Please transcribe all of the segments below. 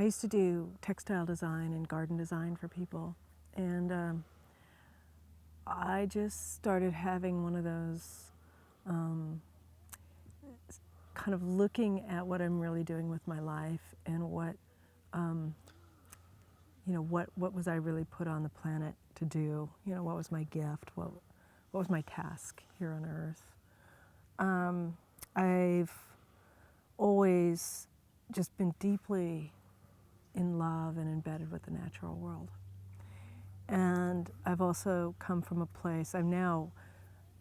used to do textile design and garden design for people, and I just started having one of those kind of looking at what I'm really doing with my life and what what was I really put on the planet to do? What was my gift? What was my task here on Earth? I've always just been deeply in love and embedded with the natural world. And I've also come from a place, I now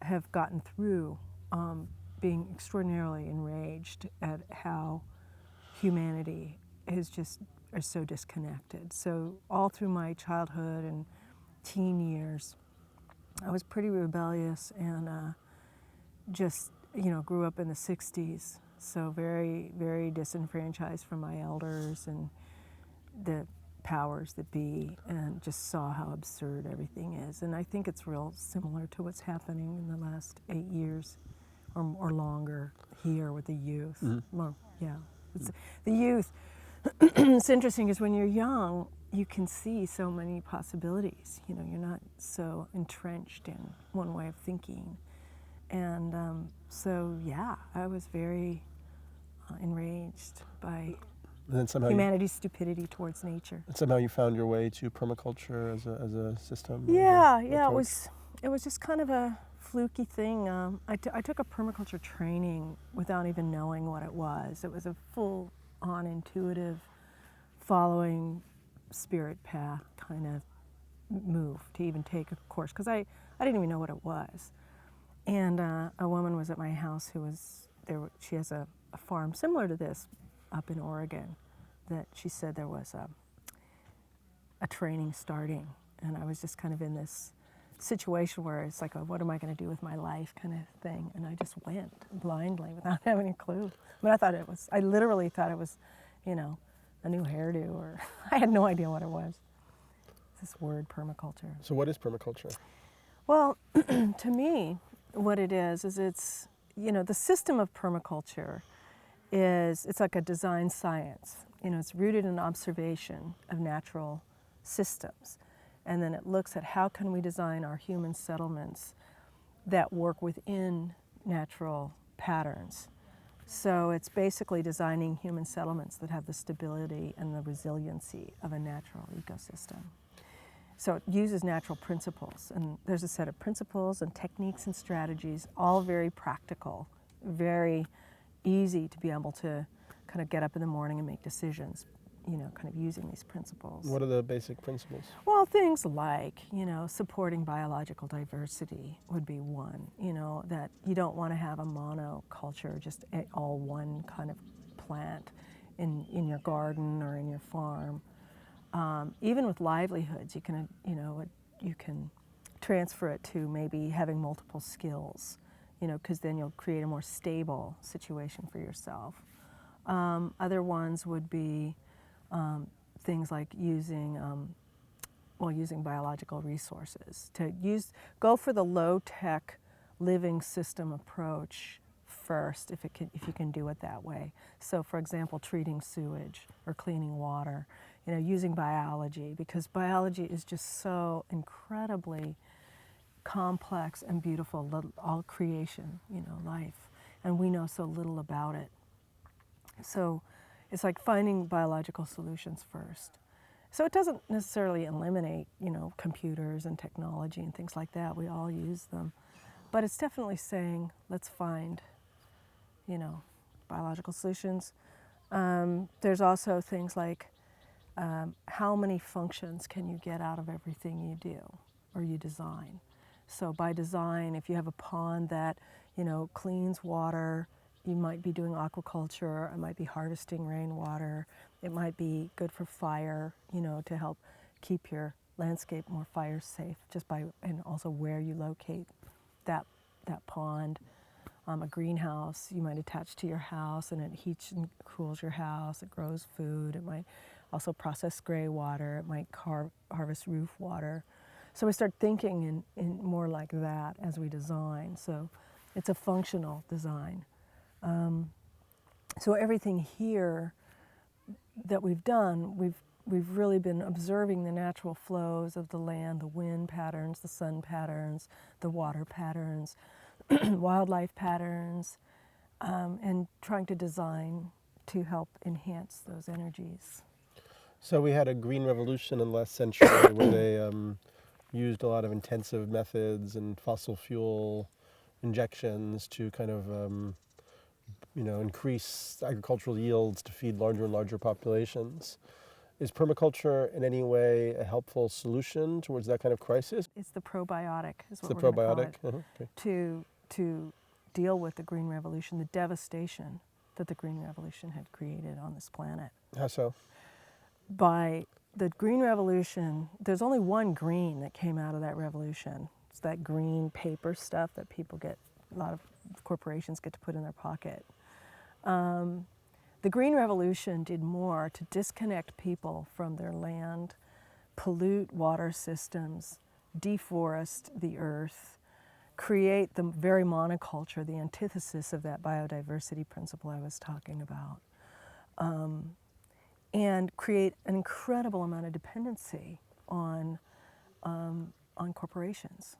have gotten through being extraordinarily enraged at how humanity is so disconnected. So all through my childhood and teen years, I was pretty rebellious and just, grew up in the 60s. So very, very disenfranchised from my elders and the powers that be, and just saw how absurd everything is. And I think it's real similar to what's happening in the last 8 years or longer here with the youth. Mm-hmm. Well, yeah, the youth. It's interesting because when you're young, you can see so many possibilities. You're not so entrenched in one way of thinking. And so, yeah, I was very enraged by And then humanity's stupidity towards nature. And somehow you found your way to permaculture as a system? Yeah, it was just kind of a fluky thing. I took a permaculture training without even knowing what it was. It was a full-on intuitive, following spirit path kind of move to even take a course, because I didn't even know what it was. And a woman was at my house who was there. She has a farm similar to this up in Oregon, that she said there was a training starting, and I was just kind of in this situation where it's like, what am I going to do with my life kind of thing, and I just went blindly without having a clue. I literally thought it was, a new hairdo, or I had no idea what it was. This word permaculture. So what is permaculture? Well, to me, what it is it's, the system of permaculture it's like a design science. It's rooted in observation of natural systems. And then it looks at how can we design our human settlements that work within natural patterns. So it's basically designing human settlements that have the stability and the resiliency of a natural ecosystem. So it uses natural principles, and there's a set of principles and techniques and strategies, all very practical, very easy to be able to kind of get up in the morning and make decisions, kind of using these principles. What are the basic principles? Well, things like, supporting biological diversity would be one, that you don't want to have a monoculture, just all one kind of plant in your garden or in your farm. Even with livelihoods, you can transfer it to maybe having multiple skills, because then you'll create a more stable situation for yourself. Other ones would be things like using biological resources. Go for the low-tech living system approach first, if you can do it that way. So, for example, treating sewage or cleaning water, using biology, because biology is just so incredibly complex and beautiful, all creation, life, and we know so little about it. So it's like finding biological solutions first. So it doesn't necessarily eliminate, computers and technology and things like that. We all use them. But it's definitely saying, let's find, biological solutions. There's also things like, how many functions can you get out of everything you do or you design? So by design, if you have a pond that, cleans water, you might be doing aquaculture, it might be harvesting rainwater, it might be good for fire, to help keep your landscape more fire safe, and also where you locate that pond. A greenhouse you might attach to your house, and it heats and cools your house, it grows food, it might also process gray water, it might harvest roof water. So we start thinking in more like that as we design. So it's a functional design. So everything here that we've done, we've really been observing the natural flows of the land, the wind patterns, the sun patterns, the water patterns, wildlife patterns, and trying to design to help enhance those energies. So we had a green revolution in the last century where they used a lot of intensive methods and fossil fuel injections to kind of increase agricultural yields to feed larger and larger populations. Is permaculture in any way a helpful solution towards that kind of crisis? It's the probiotic, is It's what the we're going to call probiotic. it, Okay. to deal with the Green Revolution, the devastation that the Green Revolution had created on this planet. How so? By the Green Revolution, there's only one green that came out of that revolution. It's that green paper stuff that people get, a lot of corporations get to put in their pocket. The Green Revolution did more to disconnect people from their land, pollute water systems, deforest the earth, create the very monoculture, the antithesis of that biodiversity principle I was talking about, and create an incredible amount of dependency on corporations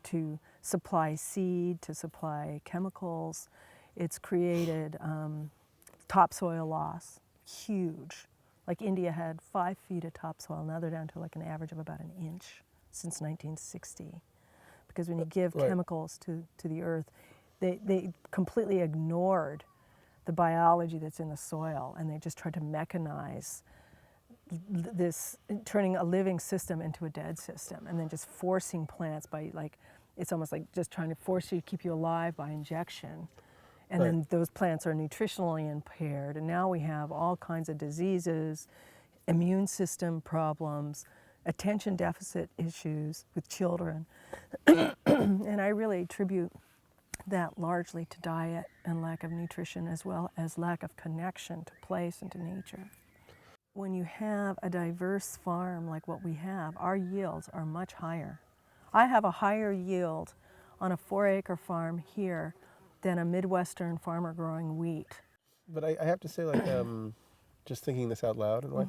to supply seed, to supply chemicals. It's created topsoil loss, huge. Like India had 5 feet of topsoil, now they're down to like an average of about an inch since 1960. Because when you give chemicals to the earth, they completely ignored the biology that's in the soil, and they just tried to mechanize this, turning a living system into a dead system, and then just forcing plants by, like, it's almost like just trying to force you to keep you alive by injection. And then those plants are nutritionally impaired, and now we have all kinds of diseases, immune system problems, attention deficit issues with children. And I really attribute that largely to diet and lack of nutrition, as well as lack of connection to place and to nature. When you have a diverse farm like what we have, our yields are much higher. I have a higher yield on a 4-acre farm here than a Midwestern farmer growing wheat. But I have to say, like, just thinking this out loud, and like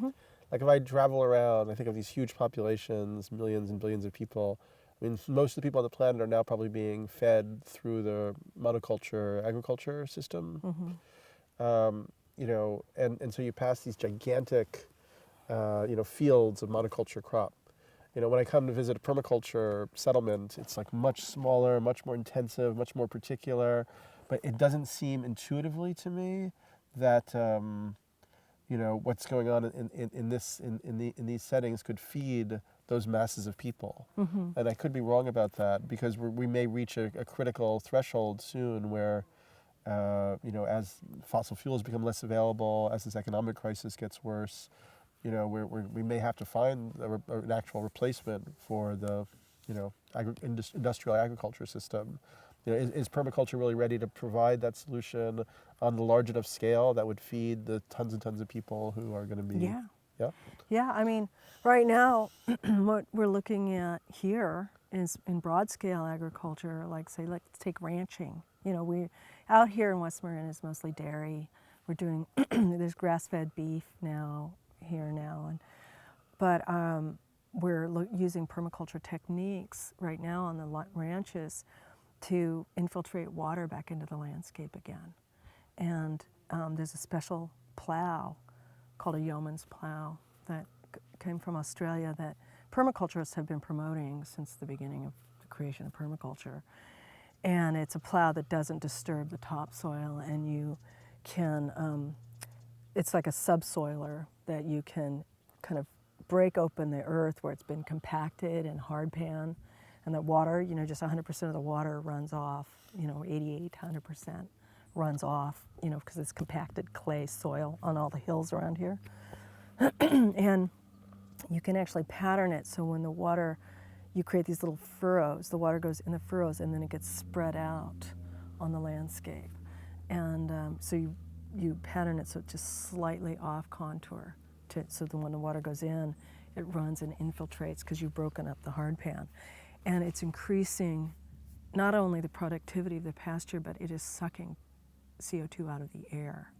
if I travel around, I think of these huge populations, millions and billions of people. I mean, most of the people on the planet are now probably being fed through the monoculture agriculture system. And so you pass these gigantic, fields of monoculture crop. When I come to visit a permaculture settlement, it's like much smaller, much more intensive, much more particular, but it doesn't seem intuitively to me that what's going on in these settings could feed those masses of people. And I could be wrong about that, because we may reach a critical threshold soon where as fossil fuels become less available, as this economic crisis gets worse, we may have to find an actual replacement for the, industrial agriculture system. Is permaculture really ready to provide that solution on the large enough scale that would feed the tons and tons of people who are going to be? Yeah. I mean, right now, what we're looking at here is in broad scale agriculture, like, say, let's take ranching. We out here in West Marin is mostly dairy. We're doing there's grass-fed beef here now, but we're using permaculture techniques right now on the ranches to infiltrate water back into the landscape again. And there's a special plow called a Yeomans Plow that came from Australia that permaculturists have been promoting since the beginning of the creation of permaculture. And it's a plow that doesn't disturb the topsoil, and you can, it's like a subsoiler that you can kind of break open the earth where it's been compacted and hardpan, and the water, just 100% of the water runs off, 88, 100% runs off, because it's compacted clay soil on all the hills around here. And you can actually pattern it so when the water, you create these little furrows, the water goes in the furrows and then it gets spread out on the landscape. And so you pattern it so it's just slightly off contour, so that when the water goes in, it runs and infiltrates because you've broken up the hardpan. And it's increasing not only the productivity of the pasture, but it is sucking CO2 out of the air.